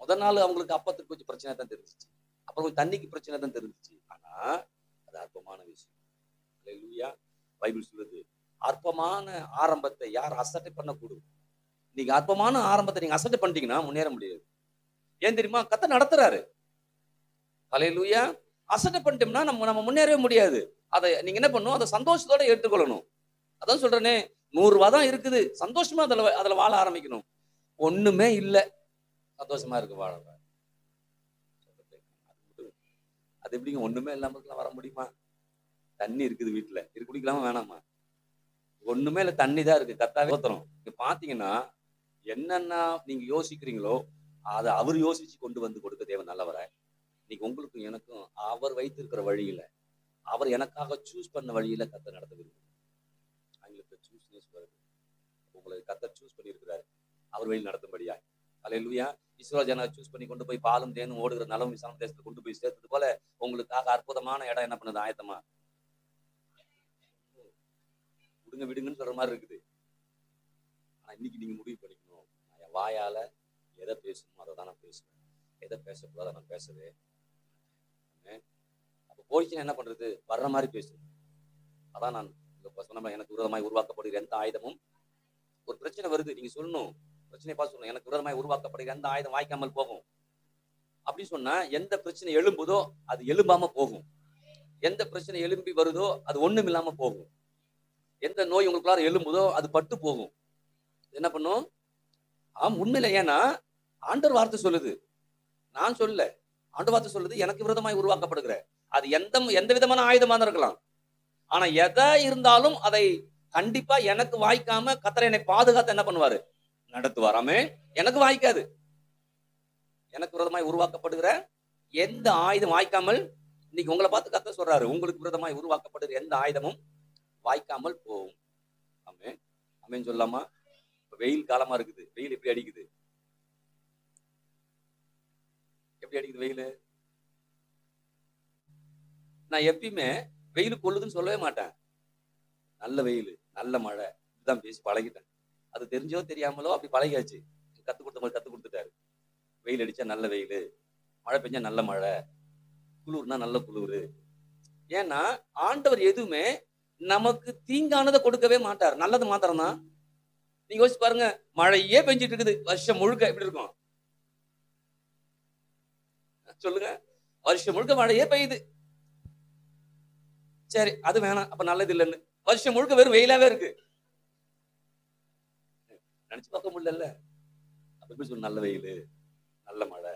முதல் நாள் அவங்களுக்கு அப்பத்துக்கு கொஞ்சம் பிரச்சனை தான் தெரிஞ்சிச்சு, அப்புறம் கொஞ்சம் தண்ணிக்கு பிரச்சனை தான் தெரிஞ்சிச்சு. ஆனா அது அற்பமான விஷயம். அல்லேலூயா. பைபிள் சொல்லுது, அற்பமான ஆரம்பத்தை யார் அசட்டை பண்ணக்கூடும். நீங்க அற்பமான ஆரம்பத்தை நீங்க அசட்டை பண்ணிட்டீங்கன்னா முன்னேற முடியாது. ஏன் தெரியுமா? கர்த்தர் நடத்துறாரு. அல்லேலூயா. அசட்டை பண்ணிட்டோம்னா நம்ம முன்னேறவே முடியாது. அதை நீங்க என்ன பண்ணணும்? அதை சந்தோஷத்தோட எடுத்துக்கொள்ளணும். அதான் சொல்றேனே, 100 ரூபாய் தான் இருக்குது, சந்தோஷமா அதுல வாழ ஆரம்பிக்கணும். ஒண்ணுமே இல்லை, சந்தோஷமா இருக்கு வாழ. அது எப்படிங்க ஒண்ணுமே இல்லாம வர முடியுமா? தண்ணி இருக்குது வீட்டுல, இது குடிக்கலாமா வேணாமா? ஒண்ணுமே இல்லை, தண்ணி தான் இருக்கு. கர்த்தாவே ஸ்தோத்திரம். நீங்க பாத்தீங்கன்னா என்னென்ன நீங்க யோசிக்கிறீங்களோ அதை அவர் யோசிச்சு கொண்டு வந்து கொடுக்க தேவன் நல்லவராய். இன்னைக்கு உங்களுக்கும் எனக்கும் அவர் வைத்திருக்கிற வழியில, அவர் எனக்காக சூஸ் பண்ண வழியில கர்த்தர் நடத்த விரும்புகிறார். ஆங்கிலத்தில் சூஸ்னஸ் வருது. உங்களை கர்த்தர் சூஸ் பண்ணி இருக்கிறாரு அவர் வழி நடத்தும்படியா. அல்லேலூயா. இஸ்ரவேல் ஜனங்களை சூஸ் பண்ணி கொண்டு போய் பாலும் தேனும் ஓடுகிற நலம் விசாலம் தேசத்துல கொண்டு போய் சேர்த்தது போல உங்களுக்காக அற்புதமான இடம் என்ன பண்ணுது? ஆயத்தமா விடுங்க விடுங்கன்னு சொல்ற மாதிரி இருக்குது. ஆனா இன்னைக்கு நீங்க முடிவு பண்ணிக்கணும், என் வாயால எதை பேசணுமோ அதை தான் நான் பேசுவேன், எதை பேசக்கூடாத நான் பேசவே. அப்ப போயிடுச்சுன்னா என்ன பண்றது? வர்ற மாதிரி பேசணும். அதான் நான் சொன்ன, எனக்கு விரோதமாய் உருவாக்கப்படுகிற எந்த ஆயுதமும், ஒரு பிரச்சனை வருது நீங்க சொல்லணும், பிரச்சனையை பார்த்து சொல்லணும், எனக்கு விரோதமாய் உருவாக்கப்படுகிற எந்த ஆயுதம் வாய்க்காமல் போகும் அப்படின்னு சொன்னா, எந்த பிரச்சனை எழும்புதோ அது எழும்பாம போகும், எந்த பிரச்சனை எழும்பி வருதோ அது ஒண்ணும் இல்லாம போகும், எந்த நோய் உங்களுக்குள்ளார எழும்புதோ அது பட்டு போகும். என்ன பண்ணும்? உண்மையில. ஏன்னா ஆண்டவர் வார்த்தை சொல்லுது, நான் சொல்ல, ஆண்டவர் வார்த்தை சொல்லுது, எனக்கு விரோதமாய் உருவாக்கப்படுகிற அது எந்த விதமான ஆயுதமா தான் இருக்கலாம். ஆனா எதா இருந்தாலும் அதை கண்டிப்பா எனக்கு வாய்க்காம கர்த்தர் என்னை பாதுகாத்து என்ன பண்ணுவாரு? நடத்துவார். ஆமென். எனக்கு வாய்க்காது. எனக்கு விரோதமாய் உருவாக்கப்படுகிற எந்த ஆயுதம் வாய்க்காமல், இன்னைக்கு உங்களை பார்த்து கர்த்தர் சொல்றாரு, உங்களுக்கு விரோதமாய் உருவாக்கப்படுகிற எந்த ஆயுதமும் வாய்க்காமல் போகும். ஆமென். ஆமென் சொல்லலாமா? வெயில் காலமா இருக்குது, வெயில் எப்படி அடிக்குது? எப்படி அடிக்குது வெயில்? நான் எப்பயுமே வெயில் கொள்ளுதுன்னு சொல்லவே மாட்டேன். நல்ல வெயில், நல்ல மழை, இதுதான் பேசி பழகிட்டேன். அது தெரிஞ்சோ தெரியாமலோ அப்படி பழகியாச்சு. கத்துக் கொடுத்துட்டாரு. வெயில் அடிச்சா நல்ல வெயில், மழை பெஞ்சா நல்ல மழை, குளிர்னா நல்ல குளிர். ஏன்னா ஆண்டவர் எதுவுமே நமக்கு தீங்கானதை கொடுக்கவே மாட்டார், நல்லது மாத்திரம் தான். நீங்க யோசிச்சு பாருங்க, மழையே பெஞ்சிட்டு இருக்குது வருஷம் முழுக்க, எப்படி இருக்கும் சொல்லுங்க? வருஷம் முழுக்க மழையே பெய்யுது. சரி, அது வேணாம், அப்ப நல்லது இல்லைன்னு. வருஷம் முழுக்க வெறும் வெயிலாவே இருக்கு, நினைச்சு பார்க்க முடியல. அப்ப எப்படி சொல்ல? நல்ல வெயில், நல்ல மழை.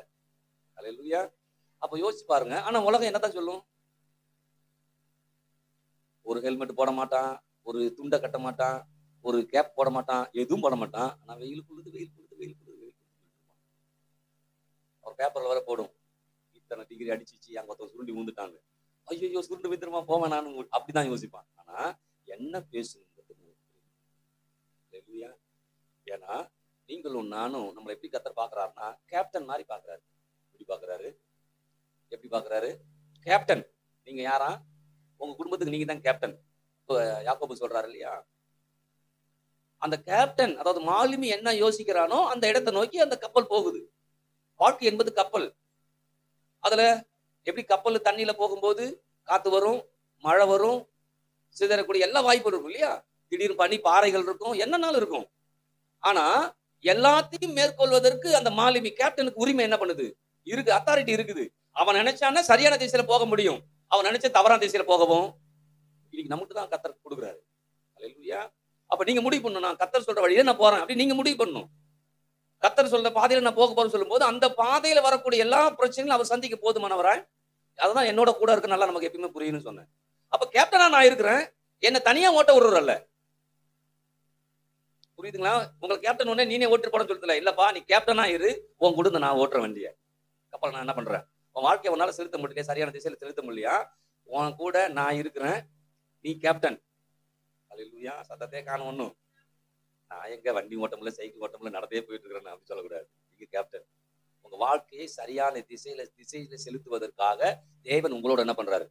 அல்லேலூயா. அப்ப யோசிச்சு பாருங்க. ஆனா உலகம் என்னதான் சொல்லும்? ஒரு ஹெல்மெட் போட மாட்டான், ஒரு துண்டை கட்ட மாட்டான், ஒரு கேப் போட மாட்டான், எதுவும் போட மாட்டான். ஆனா வெயில் குளுது, வெயில் குளுது, வெயில் குளுது, வெயில் குளுது. ஒரு பேப்பர்ல வர போடும், இத்தனை டிகிரி அடிச்சிச்சு, அங்க ஒருத்தர் சுருண்டி விழுந்துட்டாங்க, ஐயோ சுருண்டு வித்துருமா போவேன் நான், அப்படிதான் யோசிப்பான். ஆனா என்ன பேசணும்? ஏன்னா நீங்களும் நானும் நம்மளை எப்படி கர்த்தர் பாக்குறாருன்னா, கேப்டன் மாதிரி பாக்குறாரு. எப்படி பாக்குறாரு? எப்படி பாக்குறாரு? கேப்டன். நீங்க யாரா? உங்க குடும்பத்துக்கு நீங்க தான் கேப்டன். யாக்கோபு சொல்றாரு இல்லையா? அந்த கேப்டன், அதாவது மாலுமி என்ன யோசிக்கிறானோ அந்த இடத்தை நோக்கி அந்த கப்பல் போகுது. வாழ்க்கை என்பது கப்பல். அதுல எப்படி கப்பல் தண்ணியில போகும்போது காத்து வரும், மழை வரும், சிதறக்கூடிய எல்லா வாய்ப்பும் இருக்கும் இல்லையா? திடீர்னு பனி பாறைகள் இருக்கும், என்னன்னாலும் இருக்கும். ஆனா எல்லாத்தையும் மேற்கொள்வதற்கு அந்த மாலுமி கேப்டனுக்கு உரிமை என்ன பண்ணுது? இருக்கு, அத்தாரிட்டி இருக்குது. அவன் நினைச்சானா சரியான திசையில போக முடியும், அவன் நினைச்ச தவறான திசையில போகவும். இன்னைக்கு நமக்கு தான் கர்த்தர் கொடுக்குறாரு. அல்லேலூயா. அப்ப நீங்க முடிவு பண்ணணும், நான் கர்த்தர் சொல்ற வழியில நான் போறேன் அப்படி நீங்க முடிவு பண்ணணும். கர்த்தர் சொல்ற பாதையில நான் போக போறேன்னு சொல்லும் போது அந்த பாதையில வரக்கூடிய எல்லா பிரச்சனைகளும் அவர் சந்திக்க போதுமானவராய். அதுதான் என்னோட கூட இருக்கு, நல்லா நமக்கு எப்பயுமே புரியும்னு சொன்னேன். அப்ப கேப்டனா நான் இருக்கிறேன், என்ன தனியா ஓட்ட விடுறல்ல. புரியுதுங்களா? உங்களுக்கு கேப்டன் ஒண்ணே நீனே ஓட்டு போட சொல்லல. இல்லப்பா, நீ கேப்டனா இரு, உன் கொடுத்து நான் ஓட்டுற வண்டிய கப்பல். நான் என்ன பண்றேன்? உன் வாழ்க்கையை உன்னால செலுத்த முடியல, சரியான திசையில செலுத்த முடியலையா? உன் கூட நான் இருக்கிறேன், நீ கேப்டன். அல்லேலூயா. சத்தத்தை காணும் ஒண்ணும். நான் எங்க வண்டி ஓட்டமில்ல, சைக்கிள் ஓட்டமில்ல, நடந்தே போயிட்டு இருக்கிறேன் அப்படி சொல்லக்கூடாது. நீங்க கேப்டன். உங்க வாழ்க்கையை சரியான திசையில செலுத்துவதற்காக தேவன் உங்களோட என்ன பண்றாரு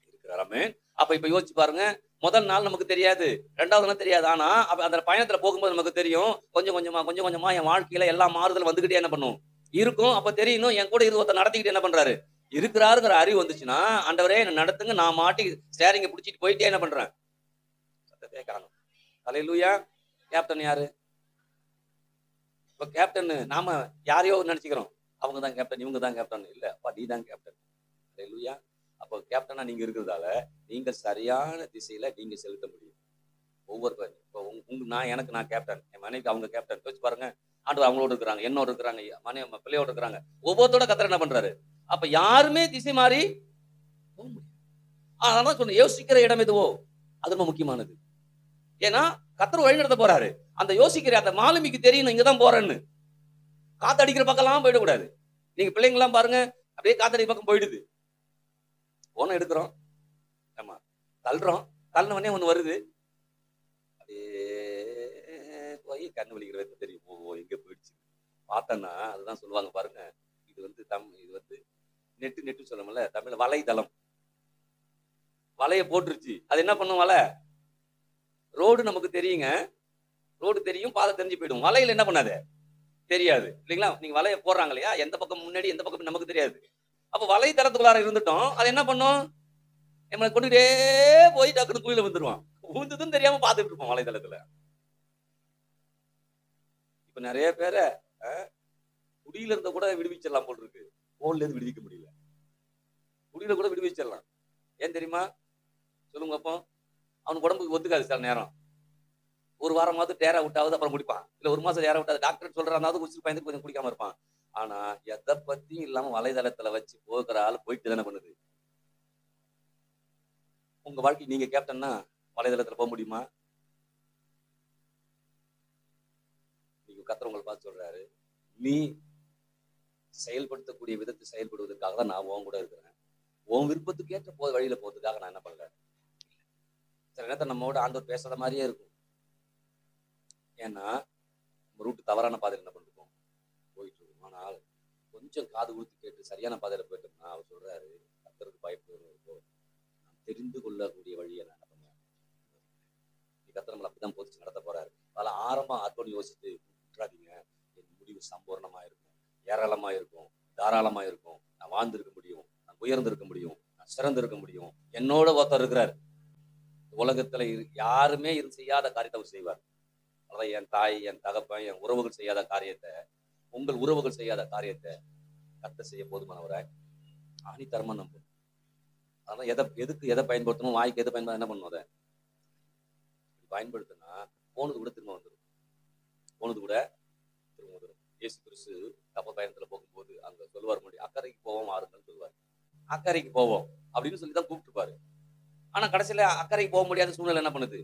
இருக்கிறார். ஆமென். இப்ப யோசிச்சு பாருங்க. முதல் நாள் நமக்கு தெரியாது, 2வது நாள் தெரியாது. ஆனா அந்த பயணத்துல போகும்போது நமக்கு தெரியும், கொஞ்சம் கொஞ்சமா என் வாழ்க்கையில எல்லா மாறுதல் வந்துகிட்டே என்ன பண்ணும் இருக்கும். அப்ப தெரியணும் என் கூட இது ஒருத்தர் நடத்திக்கிட்டு என்ன பண்றாரு இருக்கிறாருங்கிற அறிவு வந்துச்சுன்னா, ஆண்டவரே என்ன நடத்துங்க, நான் மாட்டி ஸ்டேரிங்க பிடிச்சிட்டு போயிட்டே என்ன பண்றேன். சத்தத்தை காணும். ஹல்லேலூயா. கேப்டன் யாரு? இப்ப கேப்டன் நாம யாரையோ நினைச்சுக்கிறோம். அவங்க தான் கேப்டன், இவங்க தான் கேப்டன். இல்ல, அப்பா நீ தான் கேப்டன். ஹல்லேலூயா. அப்போ கேப்டனா நீங்க இருக்கிறதால நீங்க சரியான திசையில நீங்க செலுத்த முடியும். ஒவ்வொரு நான் கேப்டன், என் மனைவி அவங்க கேப்டன். யோசிச்சு பாருங்க. ஆண்டவர் அவங்களோட இருக்கிறாங்க, என்னோட இருக்கிறாங்க, மனைவி பிள்ளையோட இருக்கிறாங்க. ஒவ்வொருத்தோட கர்த்தர் என்ன பண்றாரு? அப்ப யாருமே திசை மாறி போக முடியாது. அதான் சொன்னேன், யோசிக்கிற இடம் எதுவோ அது ரொம்ப முக்கியமானது. ஏன்னா கர்த்தர் வழிநடத்த போறாரு. அந்த யோசிக்கிற அந்த மாலுமிக்கு தெரியணும் இங்கதான் போறேன்னு. காத்து அடிக்கிற பக்கம்லாம் போயிடக்கூடாது. நீங்க பிள்ளைங்க எல்லாம் பாருங்க, அப்படியே காத்தடி பக்கம் போயிடுது. போன எடுக்கிறோம், ஆமா தள்ளுறோம், தள்ளினவனே ஒண்ணு வருது, அப்படியே போய் கண்ணு வலிக்கிற தெரியும். ஓ எங்க போயிடுச்சு பார்த்தோன்னா, அதுதான் சொல்லுவாங்க பாருங்க. இது வந்து நெட்டு சொல்லணும்ல, தமிழ்ல வலைதளம். வலைய போட்டுருச்சு, அது என்ன பண்ணும்? வலை ரோடு நமக்கு தெரியுங்க, ரோடு தெரியும், பாதை தெரிஞ்சு போயிடும். வலையில என்ன பண்ணாது தெரியாது இல்லைங்களா? நீங்க வலைய போடுறாங்க இல்லையா, எந்த பக்கம் முன்னாடி எந்த பக்கம் நமக்கு தெரியாது. அப்ப வலைத்தளத்துக்குள்ளார இருந்துட்டோம், அது என்ன பண்ணும்? நம்மளை கொண்டுட்டே போய் டக்குனு குழியில வந்துருவான். ஊந்ததுன்னு தெரியாம பார்த்துட்டு இருப்போம் வலைதளத்துல. இப்ப நிறைய பேரை குடியில இருந்த கூட விடுவிச்சிடலாம் போல் இருக்கு, போன்ல இருந்து விடுவிக்க முடியல. குடியில கூட விடுவிச்சிடலாம். ஏன் தெரியுமா? சொல்லுங்க அப்போ. அவனுக்கு உடம்புக்கு ஒத்துக்காது. சில நேரம் ஒரு வாரமாவது டேரா விட்டாவது அப்புறம் குடிப்பான். இல்ல ஒரு மாசம் டேரா விட்டாது டாக்டர் சொல்றாதாவது குடிச்சு பயந்து கொஞ்சம் குடிக்காம இருப்பான். ஆனா எதை பத்தியும் இல்லாம வலைதளத்துல வச்சு போகிற ஆள் போயிட்டு தானே பண்ணுது. உங்க வாழ்க்கை நீங்க கேப்டன்னா வலைதளத்துல போக முடியுமா? நீங்க கர்த்தர் உங்களை பார்த்து சொல்றாரு, நீ செயல்படுத்தக்கூடிய விதத்தை செயல்படுவதற்காக தான் நான் உன் கூட இருக்கிறேன். உன் விருப்பத்துக்கு ஏற்ற வழியில போறதுக்காக நான் என்ன பண்ணல. சில நேரத்தை நம்மோட ஆண்டவர் பேசாத மாதிரியே இருக்கும். ஏன்னா நம்ம ரூட்டு தவறான பாதையில் என்ன பண்ணிருக்கோம் போயிட்டு இருக்கோம். ஆனால் கொஞ்சம் காது கொடுத்து கேட்டு சரியான பாதையில போயிட்டோம்னா அவர் சொல்றாரு, கர்த்தருக்கு பயப்படுவதற்கோ நான் தெரிந்து கொள்ளக்கூடிய வழியை நான் என்ன பண்ணுவேன். கர்த்தர் நம்மளை அப்படிதான் போதிச்சு நடத்த போறாரு. அதெல்லாம் ஆரம்பம் அர்ப்பணம் யோசித்து விட்டுறாதீங்க. என் முடிவு சம்பூர்ணமா இருக்கும், ஏராளமா இருக்கும், தாராளமா இருக்கும். நான் வாழ்ந்திருக்க முடியும், நான் உயர்ந்திருக்க முடியும், நான் சிறந்திருக்க முடியும். என்னோட ஒருத்தர் இருக்கிறார். உலகத்துல யாருமே செய்யாத காரியத்தை அவர் செய்வார். அதான் என் தாய், என் தகப்பன், என் உறவுகள் செய்யாத காரியத்தை, உங்கள் உறவுகள் செய்யாத காரியத்தை கர்த்தர் செய்ய போதுமானவராய் ஆணித்தரமா நம்பும். அதான் எதை பயன்படுத்தணும், வாய்க்கு எதை பயன்படுத்த என்ன பண்ணும், அதை பயன்படுத்தினா போனது கூட திரும்ப வந்துடும். இயேசு கிறிஸ்து கப்பல் பயணத்துல போகும்போது அங்க சொல்லுவார், முடியும் அக்கறைக்கு போவோம் ஆறுங்கன்னு சொல்லுவார். அக்கறைக்கு போவோம் அப்படின்னு சொல்லிதான் கூப்பிட்டுருப்பாரு. ஆனா கடைசியில அக்கறைக்கு போக முடியாத சூழ்நிலை என்ன பண்ணுது,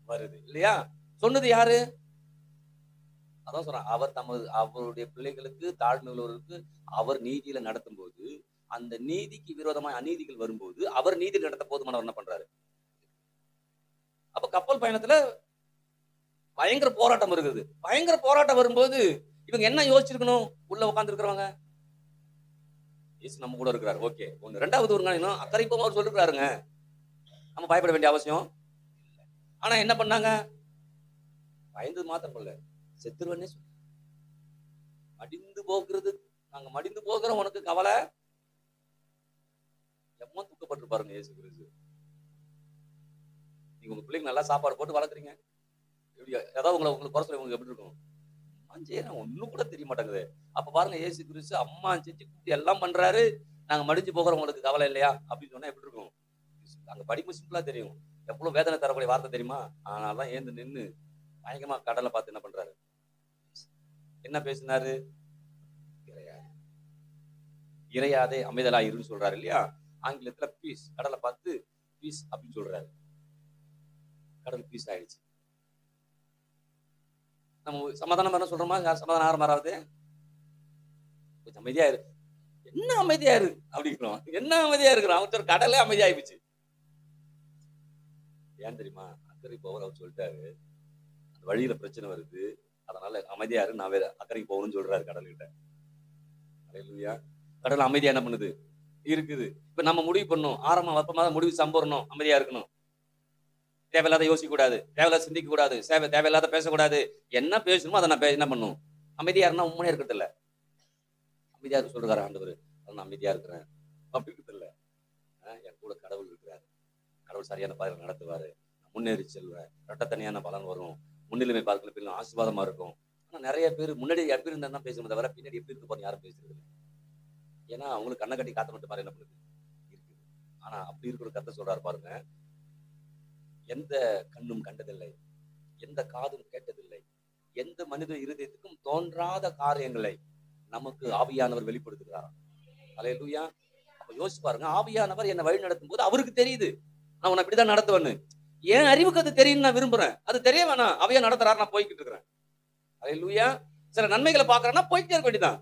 வருது இல்லையா? சொன்னது யாரு? அதான் சொல்றேன், அவருடைய பிள்ளைகளுக்கு, தாழ்மையுள்ளவருக்கு அவர் நீதியில நடத்தும் போது, அந்த நீதிக்கு விரோதமாக அநீதிகள் வரும்போது அவர் நீதியில் நடத்த போதுமானவர் என்ன பண்றாரு. அப்ப கப்பல் பயணத்துல பயங்கர போராட்டம் இருக்குது. பயங்கர போராட்டம் வரும்போது இவங்க என்ன யோசிச்சிருக்கணும்? உள்ள உட்கார்ந்து இருக்கிறவங்க, இயேசு நம்ம கூட இருக்கிறாரு, ஓகே. ஒண்ணு. 2வது ஒரு நாள் அக்கறை போக அவர் சொல்லிருக்காருங்க, நம்ம பயப்பட வேண்டிய அவசியம். ஆனா என்ன பண்ணாங்க? பயந்தது மாத்திரம் இல்ல, செத்துருவனே சொல்லி மடிந்து போகிறது. நாங்க மடிந்து போகிறோம், உனக்கு கவலை. எம்ம தூக்கப்பட்டு பாருங்க இயேசு கிறிஸ்து. நீங்க உங்க பிள்ளைங்க நல்லா சாப்பாடு போட்டு வளர்க்குறீங்க, ஏதாவது உங்களுக்கு குறை சொல்லி உங்களுக்கு எப்படி இருக்கும்? ஒண்ணும் கூட தெரிய மாட்டேங்குது. அப்ப பாருங்க இயேசு கிறிஸ்து அம்மா செஞ்சு கூட்டி எல்லாம் பண்றாரு, நாங்க மடிஞ்சு போகிறோம், உங்களுக்கு கவலை இல்லையா அப்படின்னு சொன்னா எப்படி இருக்கும்? அங்க படிப்பு சிம்பிளா தெரியும், எவ்வளவு வேதனை தரக்கூடிய வார்த்தை தெரியுமா? ஆனாலும் ஏந்து நின்று பயங்கரமா கடலை பார்த்து என்ன பண்றாரு, என்ன பேசினாரு? இறையாதே அமைதலா இருன்னு சொல்றாரு இல்லையா? ஆங்கிலத்துல பீஸ், கடலை பார்த்து பீஸ் அப்படின்னு சொல்றாரு. கடல் பீஸ் ஆயிடுச்சு. நம்ம சமாதானம் பண்ண சொல்றோமா? சமாதானம் ஆரம்ப ஆறாவது கொஞ்சம் அமைதியா இரு. என்ன அமைதியா இரு அப்படிங்கிறோம். என்ன அமைதியா இருக்கிறோம்? அவர் கடலே அமைதியாயிடுச்சு. ஏன் தெரியுமா? அக்கறை போவர் அவர் சொல்லிட்டாரு, அந்த வழியில பிரச்சனை வருது, அதனால அமைதியா இரு, நான் வேற அக்கறைக்கு போகணும்னு சொல்றாரு கடல்கிட்ட. அல்லேலூயா. கடல் அமைதியா என்ன பண்ணுது இருக்குது. இப்ப நம்ம முடிவு பண்ணணும், ஆரம்பம் வப்பமாக முடிவு சம்பரணும், அமைதியா இருக்கணும், தேவையில்லாத யோசிக்க கூடாது, தேவையில்லாத சிந்திக்க கூடாது, தேவையில்லாத பேசக்கூடாது. என்ன பேசணுமோ அதை நான் என்ன பண்ணும், அமைதியா இருந்தா உண்மையா இருக்கிறது இல்ல. அமைதியா இருக்க சொல்றாரு ஆண்டவர். நான் அமைதியா இருக்கிறேன் அப்படி இருக்கிறது இல்ல. என் கூட கடவுள் இருக்கிறார், கடவுள் சரியான பாதையில் நடத்துவாரு, முன்னேறி செல்வேன், இரட்டத்தனியான பலன் வரும், முன்னிலைமை பார்க்கல ஆசீர்வாதமா இருக்கும். ஆனா நிறைய பேர் முன்னாடி எப்படி இருந்தா பேசணும் தவிர பின்னாடி எப்படி இருக்கு போறோம் யாரும் பேசுறது இல்லை. ஏன்னா அவங்களுக்கு கண்ணை கட்டி காத்த மட்டும் மாதிரி என்ன பண்ணுது இருக்குது. ஆனா அப்படி இருக்கிற கத்தை சொல்றாரு பாருங்க, எந்த கண்ணும் கண்டதில்லை, எந்த காதும் கேட்டதில்லை, எந்த மனித இருதயத்துக்கும் தோன்றாத காரியங்களை நமக்கு ஆவியானவர் வெளிப்படுத்துகிறார். அல்லேலூயா. அப்ப யோசிச்சு பாருங்க, ஆவியானவர் என்னை வழி நடத்தும் போது அவருக்கு தெரியுது நான் உன்னை இப்படிதான் நடத்துவேன்னு. என் அறிவுக்கு அது தெரியும், நான் விரும்புறேன், அது தெரிய வேணாம், அவையா நடத்துறாரு, நான் போய்கிட்டு இருக்கிறேன். அல்லேலூயா. சில நன்மைகளை பாக்குறேன்னா போயிட்டே இருக்க வேண்டியதான்.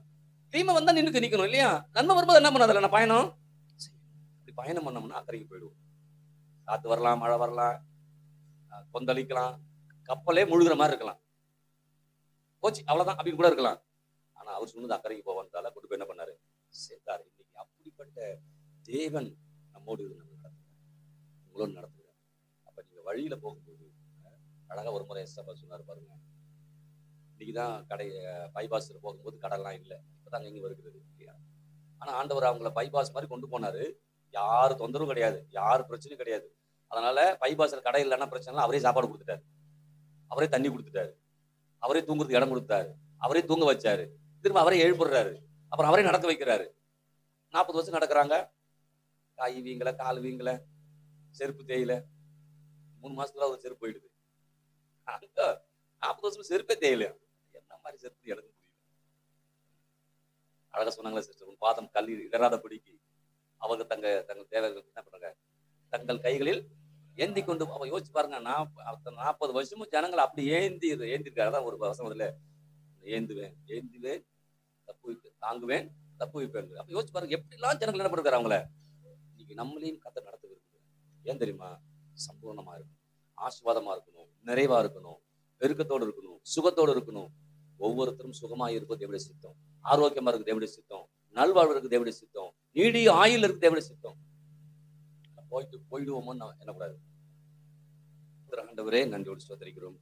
தீமை வந்தா நிக்கணும் இல்லையா? நன்மை வரும்போது என்ன பண்ணாதுல, நான் பயணம் இப்படி பயணம் பண்ணோம்னா அக்கறைக்கு போயிடுவோம். காத்து வரலாம், மழை வரலாம், கொந்தளிக்கலாம், கப்பலே முழுகிற மாதிரி இருக்கலாம், போச்சு அவ்வளவுதான் அப்படின்னு கூட இருக்கலாம். ஆனா அவர் சொன்னது அக்கறைக்கு போவான்தால கொண்டு போய் என்ன பண்ணாரு, சேர்த்தாரு. இன்னைக்கு அப்படிப்பட்ட தேவன் நம்மோடு நடத்துகிறார், உங்களோடு நடத்துகிறார். அப்ப நீங்க வழியில போகும்போது அழகா ஒரு முறை சொன்னாரு பாருங்க, இன்னைக்குதான் கடை பைபாஸ்ல போகும்போது கடல்லாம் இல்லை, இப்பதான் இங்க வருகிறது இல்லையா? ஆனா ஆண்டவர் அவங்கள பைபாஸ் மாதிரி கொண்டு போனாரு, யாரும் தொந்தரவும் கிடையாது, யாரும் பிரச்சனையும் கிடையாது. அதனால பைபாஸ்ல கடை இல்லைன்னா பிரச்சனை, அவரே சாப்பாடு கொடுத்துட்டாரு, அவரே தண்ணி கொடுத்துட்டாரு, அவரே தூங்குறதுக்கு இடம் கொடுத்தாரு, அவரே தூங்க வச்சாரு, திரும்ப அவரே எழுப்புறாரு, அப்புறம் அவரே நடக்க வைக்கிறாரு. 40 வருஷம் நடக்கிறாங்க, காய் வீங்கல, கால் வீங்கல, செருப்பு தேயில, 3 மாசத்துல ஒரு செருப்பு போயிடுது. 40 வருஷம் செருப்பே தேயில, என்ன மாதிரி செருப்பு எனக்கு புரியல. அழகா சொன்னாங்களே சிஸ்டர், உன் பாதம் கல் இடராத பிடிக்கி அவங்க தங்கள் தேவைகள் என்ன பண்றாங்க, தங்கள் கைகளில் ஏந்தி கொண்டு. அவ யோசிச்சு பாருங்க, 40 வருஷமும் ஜனங்களை அப்படி ஏந்திருக்காரு. அதான் ஒரு வசனத்துல ஏந்துவேன் ஏந்துவேன் தப்பு தாங்குவேன் தப்பு வைப்பேன். அப்ப யோசிச்சு பாருங்க, எப்படிலாம் ஜனங்கள் என்ன பண்ணுறாரு அவங்கள. இன்னைக்கு நம்மளையும் கத்த நடத்த விரும்புகிறேன். ஏன் தெரியுமா? சம்பூர்ணமா இருக்கணும், ஆசீர்வாதமா இருக்கணும், நிறைவா இருக்கணும், பெருக்கத்தோடு இருக்கணும், சுகத்தோடு இருக்கணும். ஒவ்வொருத்தரும் சுகமா இருப்பது தேவனுடைய சித்தம், ஆரோக்கியமா இருக்கு தேவனுடைய சித்தம், நல்வாழ்வு இருக்கு தேவனுடைய சித்தம், நீடிய ஆயுள் இருக்கு தேவனுடைய சித்தம். போயிடுவோமோ என்ன கூடாது. ஆண்டவரே நன்றியோடு ஸ்தோத்திரிக்கிறோம்.